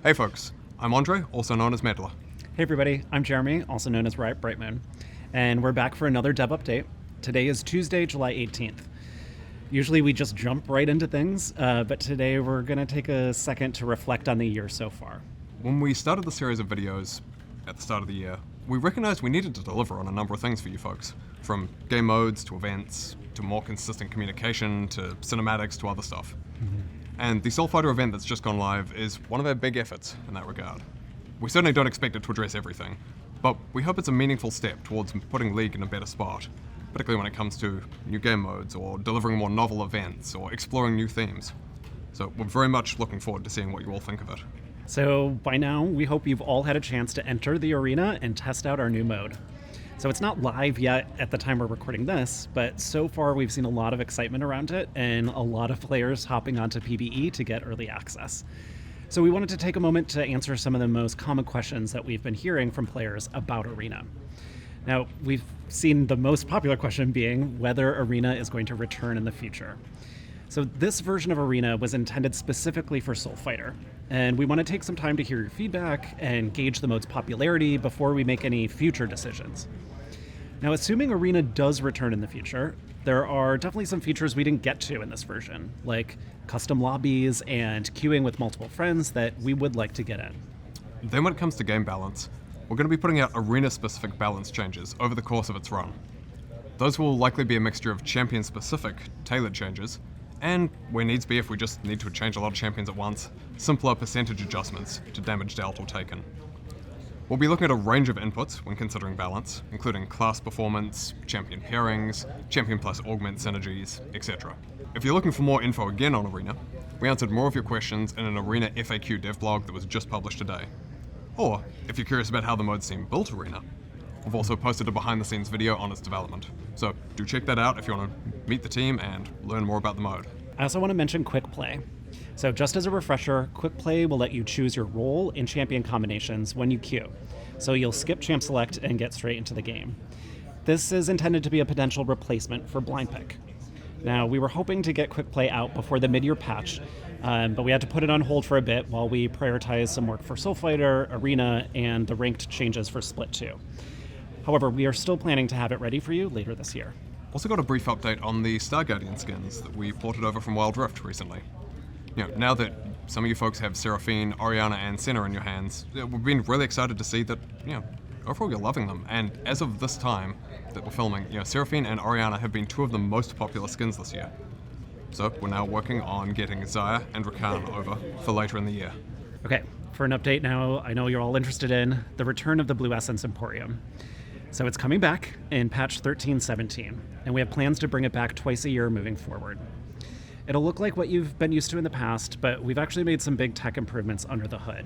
Hey folks, I'm Andre, also known as Meddler. Hey everybody, I'm Jeremy, also known as Riot Brightmoon, and we're back for another dev update. Today is Tuesday, July 18th. Usually we just jump right into things, but today we're going to take a second to reflect on the year so far. When we started the series of videos at the start of the year, we recognized we needed to deliver on a number of things for you folks, from game modes to events, to more consistent communication, to cinematics, to other stuff. And the Soulfighter event that's just gone live is one of our big efforts in that regard. We certainly don't expect it to address everything, but we hope it's a meaningful step towards putting League in a better spot, particularly when it comes to new game modes, or delivering more novel events, or exploring new themes. So we're very much looking forward to seeing what you all think of it. So by now, we hope you've all had a chance to enter the arena and test out our new mode. So it's not live yet at the time we're recording this, but so far we've seen a lot of excitement around it and a lot of players hopping onto PvE to get early access. So we wanted to take a moment to answer some of the most common questions that we've been hearing from players about Arena. Now, we've seen the most popular question being whether Arena is going to return in the future. So this version of Arena was intended specifically for Soulfighter, and we want to take some time to hear your feedback and gauge the mode's popularity before we make any future decisions. Now, assuming Arena does return in the future, there are definitely some features we didn't get to in this version, like custom lobbies and queuing with multiple friends that we would like to get in. Then when it comes to game balance, we're going to be putting out Arena-specific balance changes over the course of its run. Those will likely be a mixture of champion-specific, tailored changes, and where needs be if we just need to change a lot of champions at once, simpler percentage adjustments to damage dealt or taken. We'll be looking at a range of inputs when considering balance, including class performance, champion pairings, champion plus augment synergies, etc. If you're looking for more info again on Arena, we answered more of your questions in an Arena FAQ dev blog that was just published today. Or, if you're curious about how the mode's team built Arena, we've also posted a behind-the-scenes video on its development. So do check that out if you want to meet the team and learn more about the mode. I also want to mention Quick Play. So just as a refresher, Quick Play will let you choose your role and champion combinations when you queue. So you'll skip Champ Select and get straight into the game. This is intended to be a potential replacement for Blind Pick. Now, we were hoping to get Quick Play out before the mid-year patch, but we had to put it on hold for a bit while we prioritize some work for Soulfighter, Arena, and the ranked changes for Split 2. However, we are still planning to have it ready for you later this year. Also got a brief update on the Star Guardian skins that we ported over from Wild Rift recently. Now that some of you folks have Seraphine, Orianna, and Senna in your hands, we've been really excited to see that, overall you're loving them. And as of this time that we're filming, Seraphine and Orianna have been two of the most popular skins this year. So we're now working on getting Xayah and Rakan over for later in the year. Okay, for an update now, I know you're all interested in the return of the Blue Essence Emporium. So it's coming back in patch 13.17, and we have plans to bring it back twice a year moving forward. It'll look like what you've been used to in the past, but we've actually made some big tech improvements under the hood.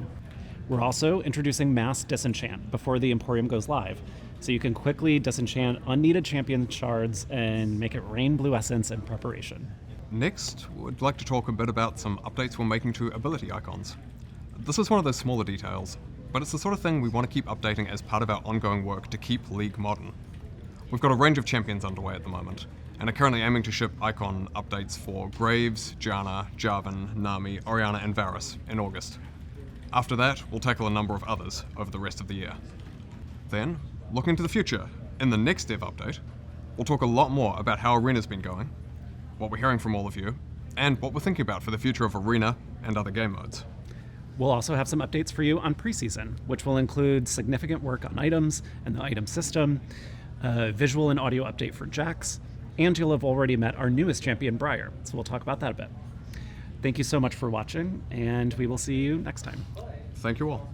We're also introducing mass disenchant before the Emporium goes live, so you can quickly disenchant unneeded champion shards and make it rain Blue Essence in preparation. Next, we'd like to talk a bit about some updates we're making to ability icons. This is one of those smaller details, but it's the sort of thing we want to keep updating as part of our ongoing work to keep League modern. We've got a range of champions underway at the moment, and are currently aiming to ship icon updates for Graves, Janna, Jarvan, Nami, Orianna, and Varus in August. After that, we'll tackle a number of others over the rest of the year. Then, looking to the future, in the next dev update, we'll talk a lot more about how Arena's been going, what we're hearing from all of you, and what we're thinking about for the future of Arena and other game modes. We'll also have some updates for you on preseason, which will include significant work on items and the item system, a visual and audio update for Jax, and you'll have already met our newest champion, Briar, so we'll talk about that a bit. Thank you so much for watching, and we will see you next time. Thank you all.